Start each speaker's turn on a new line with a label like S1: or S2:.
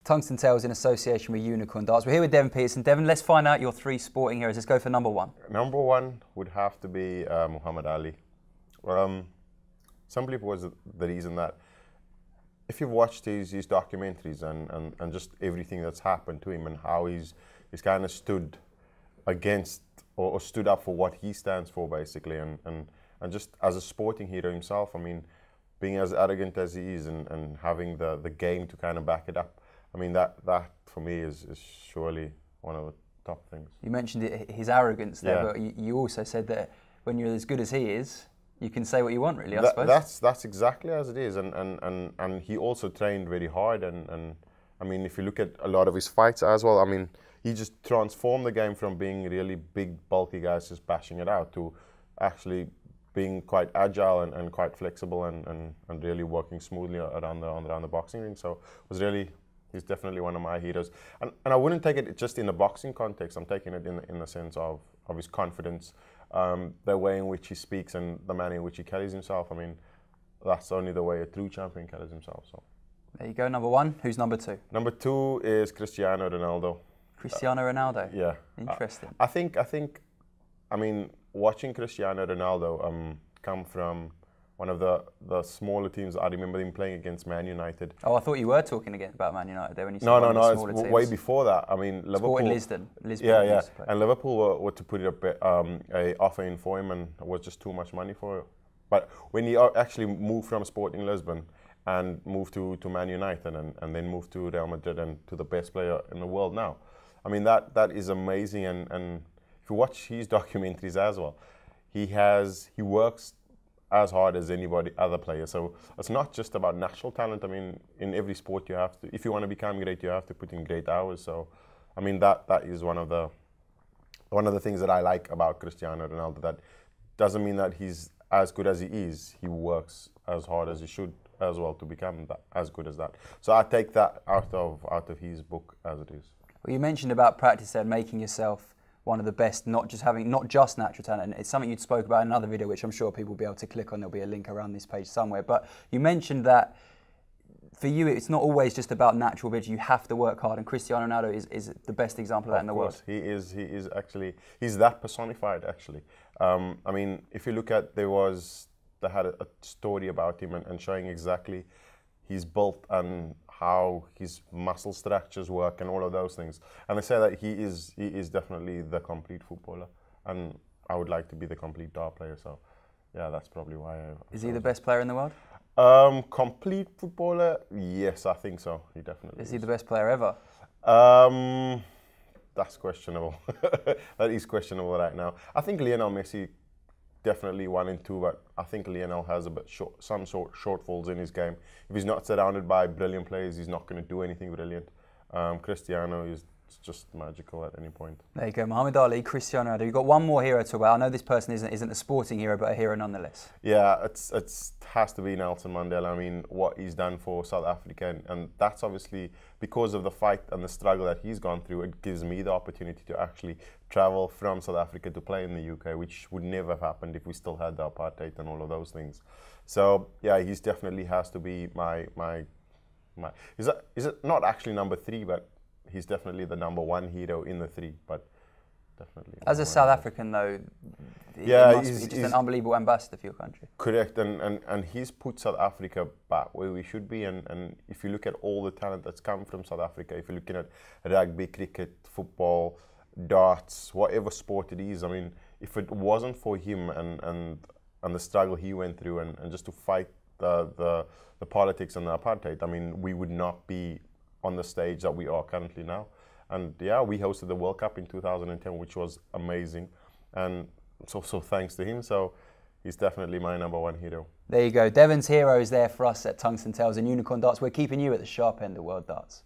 S1: Tungsten Tales in association with Unicorn Darts. We're here with Devon Petersen. Devon, let's find out your three sporting heroes. Let's go for number one.
S2: Number one would have to be Muhammad Ali. Simply was the reason that if you've watched his documentaries and just everything that's happened to him and how he's kind of stood against or stood up for what he stands for, basically, and just as a sporting hero himself, I mean, being as arrogant as he is and having the game to kind of back it up, I mean, that for me is surely one of the top things. You mentioned
S1: his arrogance there, but you also said that when you're as good as he is, you can say what you want, really, I suppose.
S2: That's exactly as it is, and he also trained very hard, and I mean, if you look at a lot of his fights as well, I mean, he just transformed the game from being really big, bulky guys just bashing it out to actually being quite agile and quite flexible and really working smoothly around the boxing ring. So it was really, he's definitely one of my heroes. And I wouldn't take it just in the boxing context. I'm taking it in the sense of his confidence, the way in which he speaks and the manner in which he carries himself. I mean, that's only the way a true champion carries himself. So
S1: there you go, number one. Who's number two?
S2: Number two is Cristiano Ronaldo.
S1: Cristiano Ronaldo?
S2: Yeah.
S1: Interesting.
S2: I mean, watching Cristiano Ronaldo come from one of the smaller teams. I remember him playing against Man United.
S1: Oh, I thought you were talking again about Man United there when you said
S2: No, it's way before that. I mean, Liverpool.
S1: Sport in Lisbon.
S2: Yeah. And Liverpool were to put it a offer in for him, and it was just too much money for it. But when he actually moved from Sporting Lisbon and moved to Man United and then moved to Real Madrid and to the best player in the world now, I mean, that is amazing. And if you watch his documentaries as well, he works as hard as anybody other player. So it's not just about natural talent. I mean, in every sport you have to, if you want to become great, you have to put in great hours. So, I mean, that is one of the things that I like about Cristiano Ronaldo. That doesn't mean that he's as good as he is. He works as hard as he should as well to become as good as that. So I take that out of his book as it is.
S1: Well, you mentioned about practice and making yourself one of the best, not just natural talent. And it's something you spoke about in another video, which I'm sure people will be able to click on. There'll be a link around this page somewhere. But you mentioned that for you, it's not always just about natural ability. You have to work hard, and Cristiano Ronaldo is the best example of that in the world.
S2: He is actually, he's that personified, actually. I mean, if you look at, they had a story about him and showing exactly his built and how his muscle structures work and all of those things. And they say that he is definitely the complete footballer. And I would like to be the complete dart player. So yeah, that's probably why.
S1: Is he the best player in the world?
S2: Complete footballer? Yes, I think so. He definitely is.
S1: Is he the best player ever?
S2: That's questionable. That is questionable right now. I think Lionel Messi definitely 1 and 2, but I think Lionel has some shortfalls in his game. If he's not surrounded by brilliant players, he's not going to do anything brilliant. Cristiano is just magical at any point.
S1: There you go, Muhammad Ali, Cristiano Ronaldo. You've got one more hero to talk about. I know this person isn't a sporting hero, but a hero nonetheless.
S2: Yeah, it has to be Nelson Mandela. I mean, what he's done for South Africa, and that's obviously because of the fight and the struggle that he's gone through. It gives me the opportunity to actually travel from South Africa to play in the UK, which would never have happened if we still had the apartheid and all of those things. So yeah, he's definitely has to be my. Is it not actually number 3, but he's definitely the number 1 hero in the 3, but definitely.
S1: As a South African, though,
S2: yeah,
S1: he's just an unbelievable ambassador for your country.
S2: Correct, and he's put South Africa back where we should be. And if you look at all the talent that's come from South Africa, if you're looking at rugby, cricket, football, darts, whatever sport it is, I mean, if it wasn't for him and the struggle he went through and just to fight the politics and the apartheid, I mean, we would not be on the stage that we are currently now. And yeah, we hosted the World Cup in 2010, which was amazing. And it's also thanks to him. So he's definitely my number 1 hero.
S1: There you go. Devon's hero is there for us at Tungsten Tales and Unicorn Darts. We're keeping you at the sharp end of World Darts.